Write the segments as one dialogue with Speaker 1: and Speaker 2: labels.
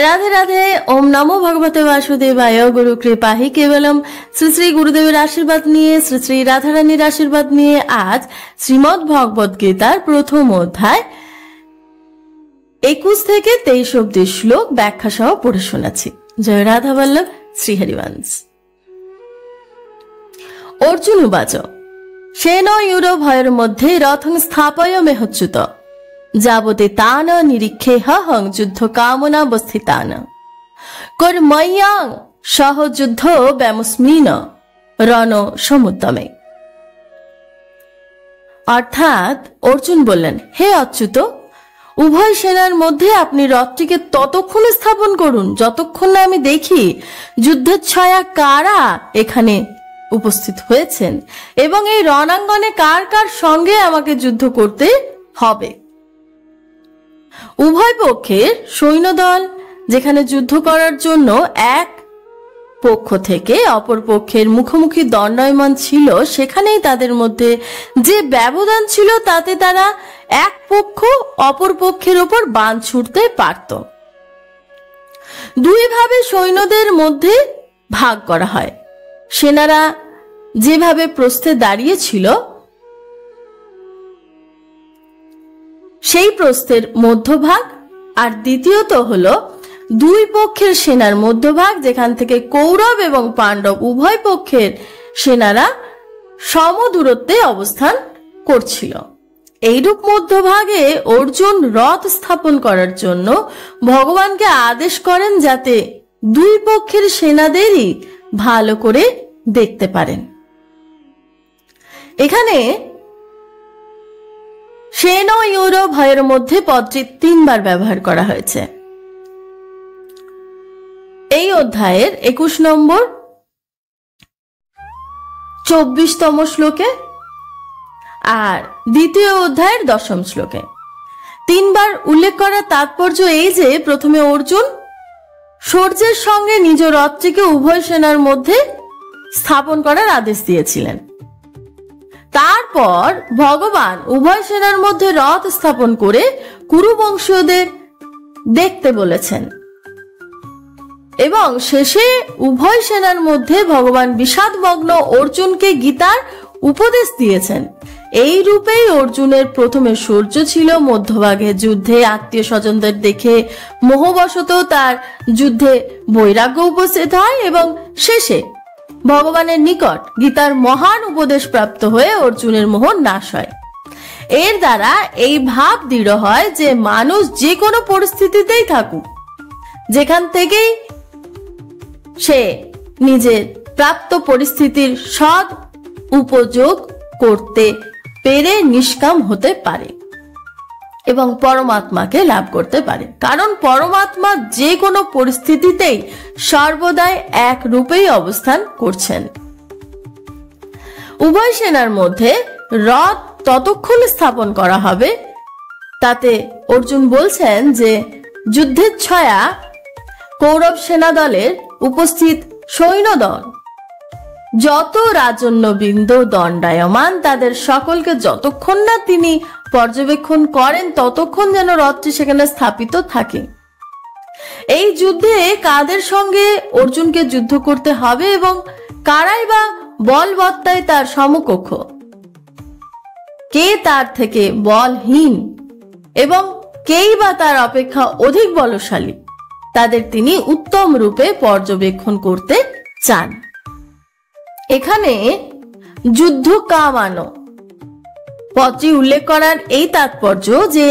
Speaker 1: রাধে রাধে। ওম নমো ভগবতে বাসুদেবায়। গুরু কৃপা হি কেবলম। শ্রী শ্রী গুরুদেবের আশীর্বাদ নিয়ে, শ্রী শ্রী রাধারানীর আশীর্বাদ নিয়ে আজ শ্রীমদ্ ভগবদ গীতার প্রথম অধ্যায় 21 থেকে 23 অব্দি শ্লোক ব্যাখ্যা সহ পড়ে শোনাচ্ছি। জয় রাধা বল্লভ, শ্রীহরিবংশ। অর্জুন উবাচ সেন ইউরো ভয়ের মধ্যে রথং স্থাপয় মেহচ্যুত যাবতে তান নিরীক্ষেহ হং যুদ্ধ কামনাবস্থিতান কর্ময়্যাং সহ যুদ্ধ ব্যামস্মিন রণ সমুদ্যমে। অর্থাৎ অর্জুন বললেন, হে অচ্যুত, উভয় সেনার মধ্যে আপনি রথটিকে ততক্ষণ স্থাপন করুন যতক্ষণ না আমি দেখি যুদ্ধের ছায়া কারা এখানে উপস্থিত হয়েছেন এবং এই রণাঙ্গনে কার কার সঙ্গে আমাকে যুদ্ধ করতে হবে। উভয় পক্ষের সৈন্যদল যেখানে যুদ্ধ করার জন্য এক পক্ষ থেকে অপর পক্ষের মুখোমুখি দণ্ডায়মান ছিল, সেখানেই তাদের মধ্যে যে ব্যবধান ছিল তাতে তারা এক পক্ষ অপর পক্ষের উপর বাণ ছুড়তে পারত। দুই ভাবে সৈন্যদের মধ্যে ভাগ করা হয়। সেনারা যেভাবে প্রস্থে দাঁড়িয়েছিল সেই প্রস্থের মধ্যভাগ, আর দ্বিতীয়ত হলো দুই পক্ষের সেনার মধ্যভাগ যেখান থেকে কৌরব এবং পাণ্ডব উভয় পক্ষের সেনারা সমদূরত্বে অবস্থান করছিল। এইরূপ মধ্যভাগে অর্জুন রথ স্থাপন করার জন্য ভগবানকে আদেশ করেন যাতে দুই পক্ষের সেনাদেরই ভালো করে দেখতে পারেন। এখানে সেন ইউরো ভয়ের মধ্যে পদটি 3 বার ব্যবহার করা হয়েছে। এই অধ্যায়ের 21 নম্বর 24তম শ্লোকে আর দ্বিতীয় অধ্যায়ের 10ম শ্লোকে 3 বার উল্লেখ করার তাৎপর্য এই যে প্রথমে অর্জুন শৌর্যের সঙ্গে নিজ রথটিকে উভয় সেনার মধ্যে স্থাপন করার আদেশ দিয়েছিলেন। তারপর ভগবান উভয় সেনার মধ্যে রথ স্থাপন করে কুরু বংশীয়দের দেখতে বলেছেন এবং শেষে উভয় সেনার মধ্যে ভগবান বিষাদমগ্ন অর্জুনকে গীতার উপদেশ দিয়েছেন। এই রূপেই অর্জুনের প্রথমে শৌর্য ছিল, মধ্যভাগে যুদ্ধে আত্মীয় স্বজনদের দেখে মোহবশত তার যুদ্ধে বৈরাগ্য উপস্থিত হয় এবং শেষে ভগবানের নিকট গীতার মহান উপদেশ প্রাপ্ত হয়ে অর্জুনের মোহ নাশ হয়। এর দ্বারা এই ভাব দৃঢ় হয় যে মানুষ যে কোনো পরিস্থিতিতেই থাকুক, যেখান থেকেই সে নিজের প্রাপ্ত পরিস্থিতির সৎ উপযোগ করতে পেরে নিষ্কাম হতে পারে এবং পরমাত্মাকে লাভ করতে পারে। কারণ পরমাত্মা যে কোনো পরিস্থিতিতেই সর্বদাই এক রূপেই অবস্থান করছেন। উভয় সেনার মধ্যে রথ ততক্ষণ স্থাপন করা হবে তাতে অর্জুন বলছেন যে যুদ্ধের ছায়া কৌরব সেনা দলের উপস্থিত সৈন্যদল যত রাজন্যবৃন্দ দণ্ডায়মান তাদের সকলকে যতক্ষণ না তিনি পর্যবেক্ষণ করেন ততক্ষণ যেন রথটি সেখানে স্থাপিত থাকে। এই যুদ্ধে কাদের সঙ্গে অর্জুনকে যুদ্ধ করতে হবে এবং কারাই বা বলবত্তায় তার সমকক্ষ, কে তার থেকে বলহীন এবং কেই বা তার অপেক্ষা অধিক বলশালী, তাদের তিনি উত্তম রূপে পর্যবেক্ষণ করতে চান। এখানে যুদ্ধ কামানো পদটি উল্লেখ করার এই তাৎপর্য যে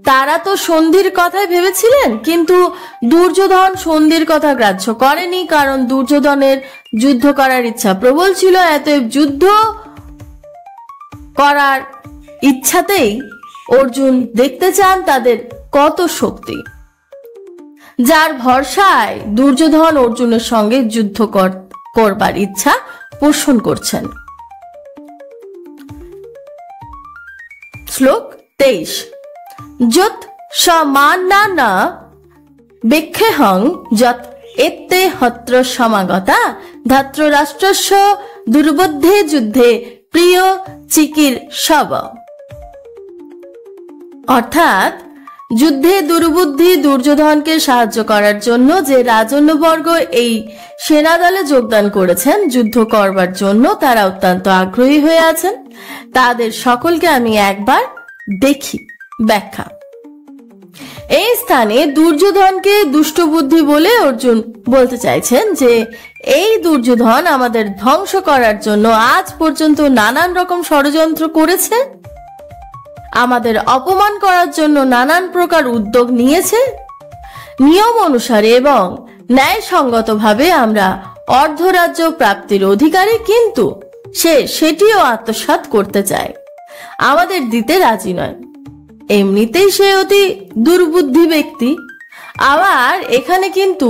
Speaker 1: তারা তো সন্ধির কথাই ভেবেছিলেন, কিন্তু দুর্যোধন সন্ধির কথা গ্রাহ্য করেনি, কারণ দুর্যোধনের যুদ্ধ করার ইচ্ছা প্রবল ছিল। এত যুদ্ধ করার ইচ্ছাতেই অর্জুন দেখতে চান তাদের কত শক্তি, যার ভরসায় দুর্যোধন অর্জুনের সঙ্গে যুদ্ধ করবার ইচ্ছা পোষণ করছেন। শ্লোক 23 যত সমান্না বেক্ষেহং যত এতে হত্র সমাগতা ধাত্র রাষ্ট্রস্য দুর্বদ্ধে যুদ্ধে প্রিয় চিকির সব। অর্থাৎ যুদ্ধে দুর্বুদ্ধি দুর্যোধনকে সাহায্য করার জন্য যে রাজন্যবর্গ এই সেনাদলে যোগদান করেছেন, যুদ্ধ করবার জন্য তারা অত্যন্ত আগ্রহী হয়ে আছেন, তাদের সকলকে আমি একবার দেখি। ব্যাখ্যা: এই স্থানে দুর্যোধনকে দুষ্টবুদ্ধি বলে অর্জুন বলতে চাইছেন যে এই দুর্যোধন আমাদের ধ্বংস করার জন্য আজ পর্যন্ত নানান রকম ষড়যন্ত্র করেছে, আমাদের অপমান করার জন্য নানান প্রকার উদ্যোগ নিয়েছে। নিয়ম অনুসারে এবং ন্যায়সঙ্গতভাবে আমরা অর্ধরাজ্য প্রাপ্তির অধিকারী, কিন্তু সে সেটিও আত্মসাৎ করতে চায়, আমাদের দিতে রাজি নয়। এমনিতেই সে অতি দুর্বুদ্ধি ব্যক্তি। আবার এখানে কিন্তু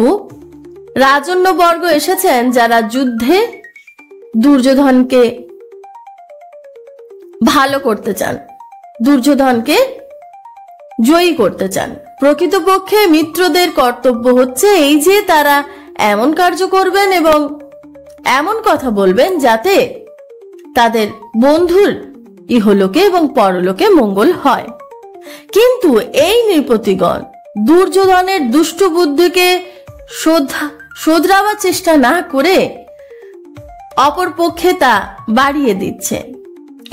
Speaker 1: রাজন্যবর্গ এসেছেন যারা যুদ্ধে দুর্যোধনকে ভালো করতে চান, দুর্যোধনকে জয়ী করতে চান। প্রকৃতপক্ষে মিত্রদের কর্তব্য হচ্ছে এই যে তারা এমন কার্য করবেন এবং এমন কথা বলবেন যাতে তাদের বন্ধুর ইহলোকে এবং পরলোকে মঙ্গল হয়। কিন্তু এই নৃপতিগণ দুর্যোধনের দুষ্ট বুদ্ধিকে শোধরাবার চেষ্টা না করে অপর পক্ষে তা বাড়িয়ে দিচ্ছে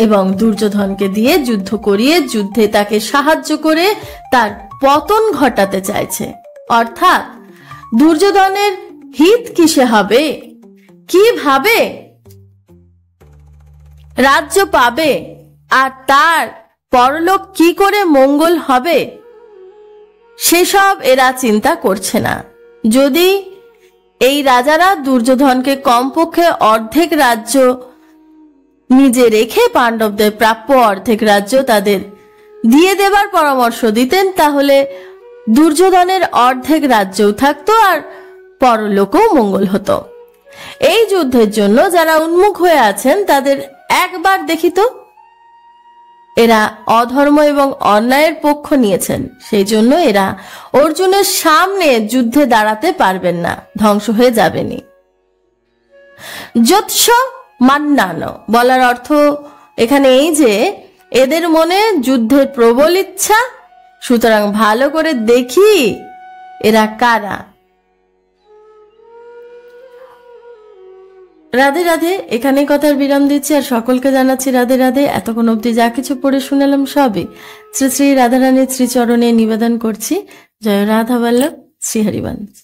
Speaker 1: এবং দুর্যোধনকে দিয়ে যুদ্ধ করিয়ে যুদ্ধে তাকে সাহায্য করে তার পতন ঘটাতে চাইছে। অর্থাৎ দুর্যোধনের হিত কিসে হবে, কিভাবে রাজ্য পাবে আর তার পরলোক কি করে মঙ্গল হবে, সেসব এরা চিন্তা করছে না। যদি এই রাজারা দুর্যোধনকে কমপক্ষে অর্ধেক রাজ্য নিজে রেখে পাণ্ডবদের প্রাপ্য অর্ধেক রাজ্য তাদের দিয়ে দেবার পরামর্শ দিতেন, তাহলে দুর্যোধনের অর্ধেক রাজ্যও থাকতো আর পরলোকও মঙ্গল হতো। এই যুদ্ধের জন্য যারা উন্মুখ হয়ে আছেন তাদের একবার দেখিত। এরা অধর্ম এবং অন্যায়ের পক্ষ নিয়েছেন, সেই জন্য এরা অর্জুনের সামনে যুদ্ধে দাঁড়াতে পারবেন না, ধ্বংস হয়ে যাবেনি। যৎস মান্নানো বলার অর্থ এখানে এই যে এদের মনে যুদ্ধের প্রবল ইচ্ছা, সুতরাং ভালো করে দেখি এরা কারা। রাধে রাধে। এখানে কথার বিরাম দিচ্ছি আর সকলকে জানাচ্ছি রাধে রাধে। এতক্ষণ অবধি যা কিছু পড়ে শুনলাম সবই শ্রী শ্রী রাধারানীর শ্রীচরণে নিবেদন করছি। জয় রাধা বল্লভ, শ্রী হরিবংশ।